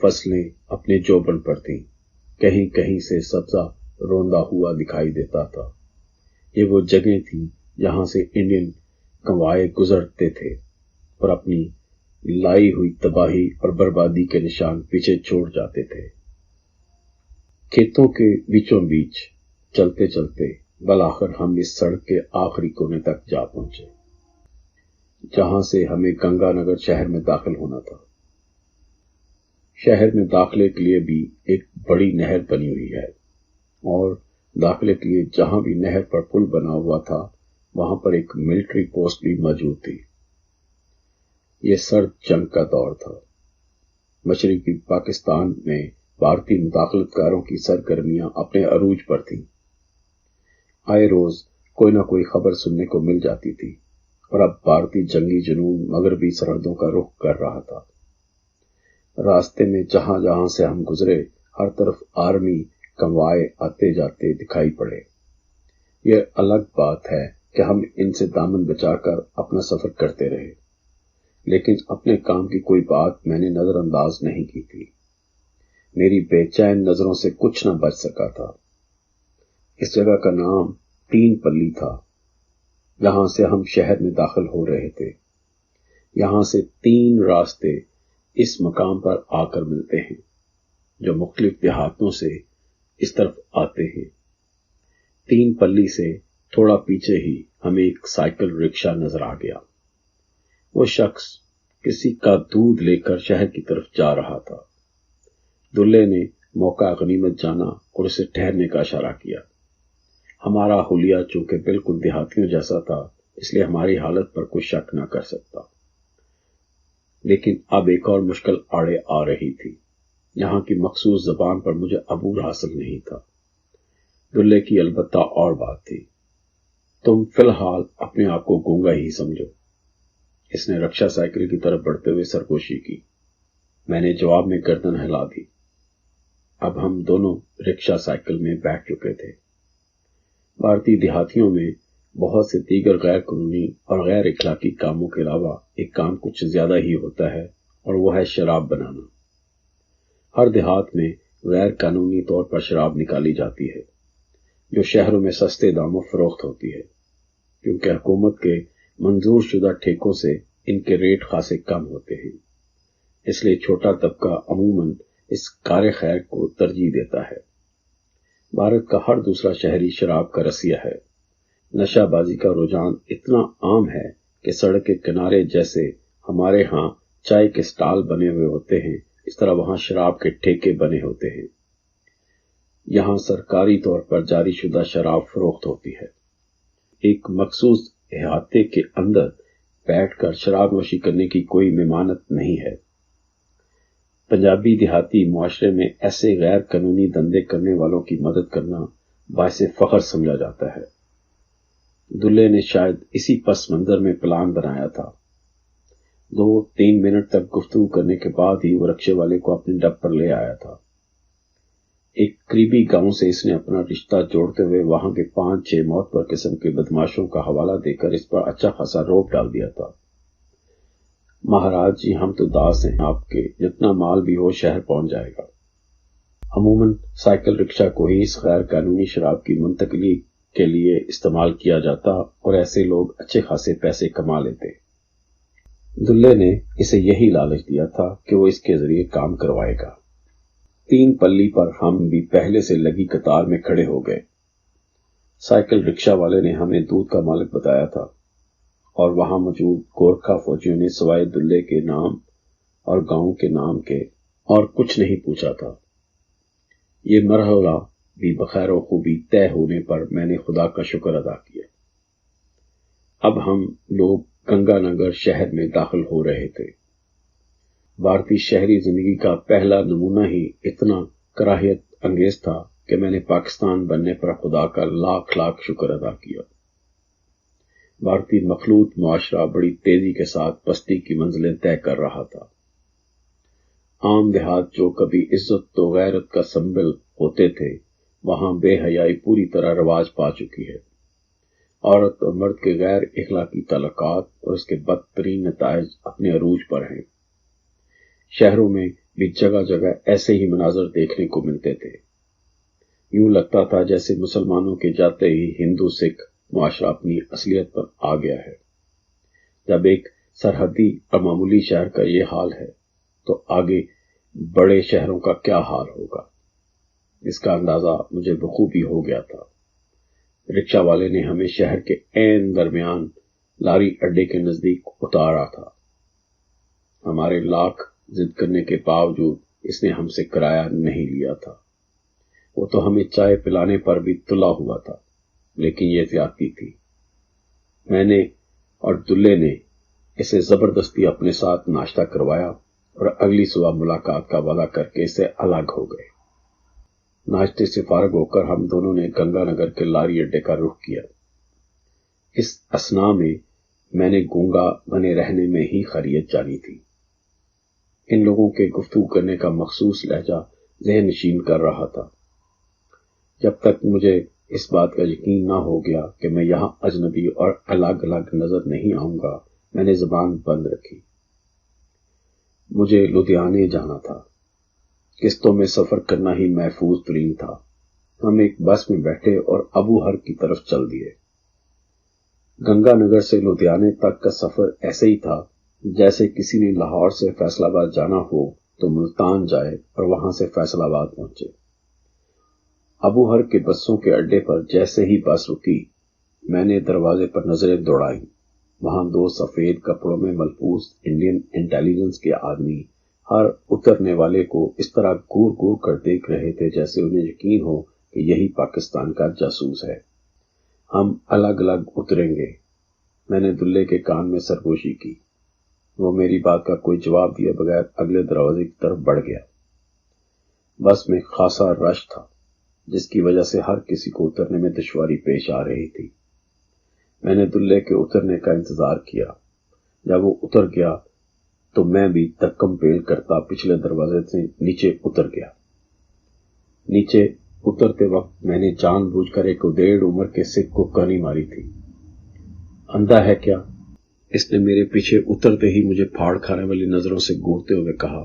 فصلیں اپنے جوبن پر تھیں، کہیں کہیں سے سبزہ روندا ہوا دکھائی دیتا تھا۔ یہ وہ جگہیں تھیں جہاں سے انڈین کنوائے گزرتے تھے اور اپنی لائی ہوئی تباہی اور بربادی کے نشان پیچھے چھوڑ جاتے تھے۔ کھیتوں کے بیچوں بیچ چلتے چلتے بالآخر ہم اس سڑک کے آخری کونے تک جا پہنچے، جہاں سے ہمیں گنگا نگر شہر میں داخل ہونا تھا۔ شہر میں داخلے کے لیے بھی ایک بڑی نہر بنی ہوئی ہے، اور داخلے کے لیے جہاں بھی نہر پر پل بنا ہوا تھا وہاں پر ایک ملٹری پوسٹ بھی موجود تھی۔ یہ سرد جنگ کا دور تھا۔ مشرقی پاکستان میں بھارتی مداخلت کاروں کی سرگرمیاں اپنے عروج پر تھیں۔ آئے روز کوئی نہ کوئی خبر سننے کو مل جاتی تھی، اور اب بھارتی جنگی جنون مغربی سرحدوں کا رخ کر رہا تھا۔ راستے میں جہاں جہاں سے ہم گزرے ہر طرف آرمی کنوائے آتے جاتے دکھائی پڑے۔ یہ الگ بات ہے کہ ہم ان سے دامن بچا کر اپنا سفر کرتے رہے، لیکن اپنے کام کی کوئی بات میں نے نظر انداز نہیں کی تھی۔ میری بے چین نظروں سے کچھ نہ بچ سکا تھا۔ اس جگہ کا نام 3 پلی تھا، جہاں سے ہم شہر میں داخل ہو رہے تھے۔ یہاں سے 3 راستے اس مقام پر آ کر ملتے ہیں، جو مختلف دیہاتوں سے اس طرف آتے ہیں۔ 3 پلی سے تھوڑا پیچھے ہی ہمیں ایک سائیکل رکشا نظر آ گیا۔ وہ شخص کسی کا دودھ لے کر شہر کی طرف جا رہا تھا۔ دلہے نے موقع غنیمت جانا اور اسے ٹھہرنے کا اشارہ کیا۔ ہمارا حلیہ چونکہ بالکل دیہاتیوں جیسا تھا، اس لیے ہماری حالت پر کوئی شک نہ کر سکتا۔ لیکن اب ایک اور مشکل آڑے آ رہی تھی۔ یہاں کی مخصوص زبان پر مجھے عبور حاصل نہیں تھا۔ دلہے کی البتہ اور بات تھی۔ تم فی الحال اپنے آپ کو گونگا ہی سمجھو۔ اس نے رکشا سائیکل کی طرف بڑھتے ہوئے سرگوشی کی۔ میں نے جواب میں گردن ہلا دی۔ اب ہم دونوں رکشا سائیکل میں بیٹھ چکے تھے۔ بھارتی دیہاتیوں میں بہت سے دیگر غیر قانونی اور غیر اخلاقی کاموں کے علاوہ ایک کام کچھ زیادہ ہی ہوتا ہے، اور وہ ہے شراب بنانا۔ ہر دیہات میں غیر قانونی طور پر شراب نکالی جاتی ہے، جو شہروں میں سستے داموں فروخت ہوتی ہے، کیونکہ حکومت کے منظور شدہ ٹھیکوں سے ان کے ریٹ خاصے کم ہوتے ہیں۔ اس لیے چھوٹا طبقہ عموماً اس کار خیر کو ترجیح دیتا ہے۔ بھارت کا ہر دوسرا شہری شراب کا رسیہ ہے۔ نشہ بازی کا رجحان اتنا عام ہے کہ سڑک کے کنارے جیسے ہمارے ہاں چائے کے سٹال بنے ہوئے ہوتے ہیں، اس طرح وہاں شراب کے ٹھیکے بنے ہوتے ہیں۔ یہاں سرکاری طور پر جاری شدہ شراب فروخت ہوتی ہے۔ ایک مخصوص احاطے کے اندر بیٹھ کر شراب نوشی کرنے کی کوئی ممانعت نہیں ہے۔ پنجابی دیہاتی معاشرے میں ایسے غیر قانونی دھندے کرنے والوں کی مدد کرنا باعث فخر سمجھا جاتا ہے۔ دلہے نے شاید اسی پس منظر میں پلان بنایا تھا۔ 2-3 منٹ تک گفتگو کرنے کے بعد ہی وہ رکشے والے کو اپنے ڈب پر لے آیا تھا۔ ایک قریبی گاؤں سے اس نے اپنا رشتہ جوڑتے ہوئے وہاں کے 5-6 معتبر قسم کے بدماشوں کا حوالہ دے کر اس پر اچھا خاصا روپ ڈال دیا تھا۔ مہاراج جی، ہم تو داس ہیں آپ کے، جتنا مال بھی ہو شہر پہنچ جائے گا۔ عموماً سائیکل رکشا کو ہی اس غیر قانونی شراب کی منتقلی کے لیے استعمال کیا جاتا، اور ایسے لوگ اچھے خاصے پیسے کما لیتے۔ دلہے نے اسے یہی لالچ دیا تھا کہ وہ اس کے ذریعے کام کروائے گا۔ 3 پلی پر ہم بھی پہلے سے لگی قطار میں کھڑے ہو گئے۔ سائیکل رکشا والے نے ہمیں دودھ کا مالک بتایا تھا، اور وہاں موجود گورکھا فوجیوں نے سوائے دلہے کے نام اور گاؤں کے نام کے اور کچھ نہیں پوچھا تھا۔ یہ مرحلہ بھی بخیر و خوبی طے ہونے پر میں نے خدا کا شکر ادا کیا۔ اب ہم لوگ گنگا نگر شہر میں داخل ہو رہے تھے۔ بھارتی شہری زندگی کا پہلا نمونہ ہی اتنا کراہیت انگیز تھا کہ میں نے پاکستان بننے پر خدا کا لاکھ لاکھ شکر ادا کیا۔ بھارتی مخلوط معاشرہ بڑی تیزی کے ساتھ پستی کی منزلیں طے کر رہا تھا۔ عام دیہات جو کبھی عزت و غیرت کا سمبل ہوتے تھے، وہاں بے حیائی پوری طرح رواج پا چکی ہے۔ عورت اور مرد کے غیر اخلاقی تعلقات اور اس کے بدترین نتائج اپنے عروج پر ہیں۔ شہروں میں بھی جگہ جگہ ایسے ہی مناظر دیکھنے کو ملتے تھے۔ یوں لگتا تھا جیسے مسلمانوں کے جاتے ہی ہندو سکھ معاشرہ اپنی اصلیت پر آ گیا ہے۔ جب ایک سرحدی اور معمولی شہر کا یہ حال ہے تو آگے بڑے شہروں کا کیا حال ہوگا، اس کا اندازہ مجھے بخوبی ہو گیا تھا۔ رکشہ والے نے ہمیں شہر کے عین درمیان لاری اڈے کے نزدیک اتارا تھا۔ ہمارے لاکھ ضد کرنے کے باوجود اس نے ہم سے کرایہ نہیں لیا تھا۔ وہ تو ہمیں چائے پلانے پر بھی تلا ہوا تھا، لیکن یہ زیادتی تھی۔ میں نے اور دلے نے اسے زبردستی اپنے ساتھ ناشتہ کروایا اور اگلی صبح ملاقات کا وعدہ کر کے اسے الگ ہو گئے۔ ناشتے سے فارغ ہو کر ہم دونوں نے گنگا نگر کے لاری اڈے کا رخ کیا۔ اس اثنا میں نے گونگا بنے رہنے میں ہی خیریت جانی تھی۔ ان لوگوں کے گفتگو کرنے کا مخصوص لہجہ ذہن نشین کر رہا تھا۔ جب تک مجھے اس بات کا یقین نہ ہو گیا کہ میں یہاں اجنبی اور الگ الگ نظر نہیں آؤں گا، میں نے زبان بند رکھی۔ مجھے لدھیانے جانا تھا۔ قسطوں میں سفر کرنا ہی محفوظ ترین تھا۔ ہم ایک بس میں بیٹھے اور ابوہر کی طرف چل دیے۔ گنگا نگر سے لدھیانے تک کا سفر ایسے ہی تھا جیسے کسی نے لاہور سے فیصل آباد جانا ہو تو ملتان جائے اور وہاں سے فیصل آباد پہنچے۔ ابوہر کے بسوں کے اڈے پر جیسے ہی بس رکی، میں نے دروازے پر نظریں دوڑائیں۔ وہاں دو سفید کپڑوں میں ملبوس انڈین انٹیلیجنس کے آدمی ہر اترنے والے کو اس طرح گور گور کر دیکھ رہے تھے جیسے انہیں یقین ہو کہ یہی پاکستان کا جاسوس ہے۔ ہم الگ الگ اتریں گے، میں نے دلے کے کان میں سرگوشی کی۔ وہ میری بات کا کوئی جواب دیے بغیر اگلے دروازے کی طرف بڑھ گیا۔ بس میں خاصا رش تھا، جس کی وجہ سے ہر کسی کو اترنے میں دشواری پیش آ رہی تھی۔ میں نے دلے کے اترنے کا انتظار کیا۔ جب وہ اتر گیا تو میں بھی دھکم پیل کرتا پچھلے دروازے سے نیچے اتر گیا۔ نیچے اترتے وقت میں نے جان بوجھ کر ایک ادیڑ عمر کے سکھ کو کانی ماری تھی۔ اندھا ہے کیا؟ اس نے میرے پیچھے اترتے ہی مجھے پھاڑ کھانے والی نظروں سے گورتے ہوئے کہا۔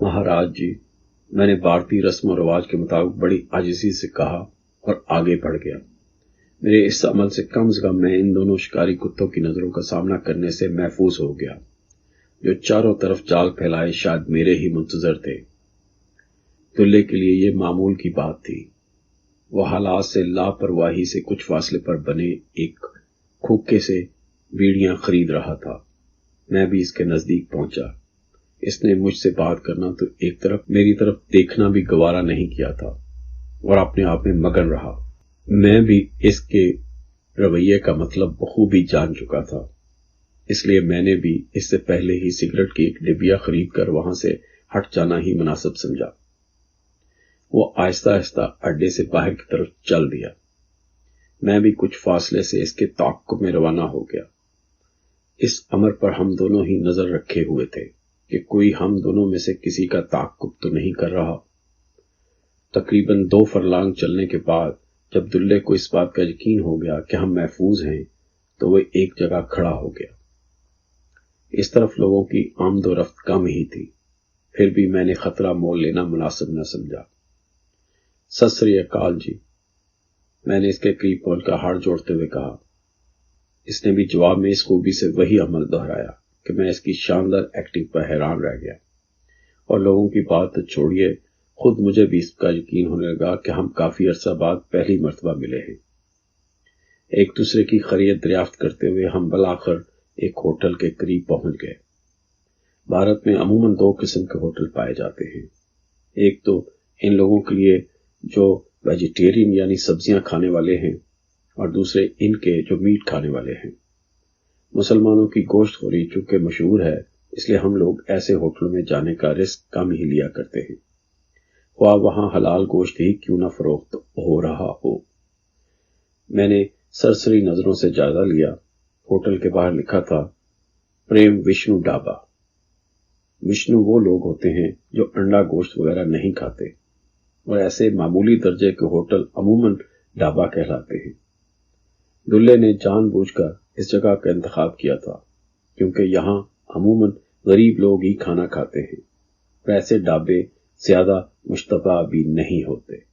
مہاراج جی، میں نے بھارتی رسم و رواج کے مطابق بڑی عاجزی سے کہا اور آگے بڑھ گیا۔ میرے اس عمل سے کم میں ان دونوں شکاری کتوں کی نظروں کا سامنا کرنے سے محفوظ ہو گیا، جو چاروں طرف جال پھیلائے شاید میرے ہی منتظر تھے۔ دلے کے لیے یہ معمول کی بات تھی۔ وہ حالات سے لاپرواہی سے کچھ فاصلے پر بنے ایک کھوکھے سے بیڑیاں خرید رہا تھا۔ میں بھی اس کے نزدیک پہنچا۔ اس نے مجھ سے بات کرنا تو ایک طرف میری طرف دیکھنا بھی گوارا نہیں کیا تھا اور اپنے آپ میں مگن رہا۔ میں بھی اس کے رویے کا مطلب بخوبی جان چکا تھا، اس لیے میں نے بھی اس سے پہلے ہی سگریٹ کی ایک ڈبیا خرید کر وہاں سے ہٹ جانا ہی مناسب سمجھا۔ وہ آہستہ آہستہ اڈے سے باہر کی طرف چل دیا۔ میں بھی کچھ فاصلے سے اس کے تعاقب میں روانہ ہو گیا۔ اس امر پر ہم دونوں ہی نظر رکھے ہوئے تھے کہ کوئی ہم دونوں میں سے کسی کا تعاقب تو نہیں کر رہا۔ تقریباً 2 فرلانگ چلنے کے بعد جب دلے کو اس بات کا یقین ہو گیا کہ ہم محفوظ ہیں تو وہ ایک جگہ کھڑا ہو گیا۔ اس طرف لوگوں کی آمد و رفت کم ہی تھی، پھر بھی میں نے خطرہ مول لینا مناسب نہ سمجھا۔ ست سری اکال جی، میں نے اس کے قریب پہنچ کر ہاتھ جوڑتے ہوئے کہا۔ اس نے بھی جواب میں اس خوبی سے وہی عمل دہرایا کہ میں اس کی شاندار ایکٹنگ پر حیران رہ گیا، اور لوگوں کی بات تو چھوڑیے، خود مجھے بھی اس کا یقین ہونے لگا کہ ہم کافی عرصہ بعد پہلی مرتبہ ملے ہیں۔ ایک دوسرے کی خیریت دریافت کرتے ہوئے ہم بالآخر ایک ہوٹل کے قریب پہنچ گئے۔ بھارت میں عموماً 2 قسم کے ہوٹل پائے جاتے ہیں، ایک تو ان لوگوں کے لیے جو ویجیٹیرین یعنی سبزیاں کھانے والے ہیں، اور دوسرے ان کے جو میٹ کھانے والے ہیں۔ مسلمانوں کی گوشت خوری چونکہ مشہور ہے، اس لیے ہم لوگ ایسے ہوٹلوں میں جانے کا رسک کم ہی لیا کرتے ہیں، خواہ وہاں حلال گوشت ہی کیوں نہ فروخت ہو رہا ہو۔ میں نے سرسری نظروں سے جائزہ لیا۔ ہوٹل کے باہر لکھا تھا پریم وشنو ڈھابا۔ وشنو وہ لوگ ہوتے ہیں جو انڈا گوشت وغیرہ نہیں کھاتے، اور ایسے معمولی درجے کے ہوٹل عموماً ڈھابا کہلاتے ہیں۔ دلے نے جان بوجھ کر اس جگہ کا انتخاب کیا تھا کیونکہ یہاں عموماً غریب لوگ ہی کھانا کھاتے ہیں، ویسے ڈھابے زیادہ مشتبہ بھی نہیں ہوتے۔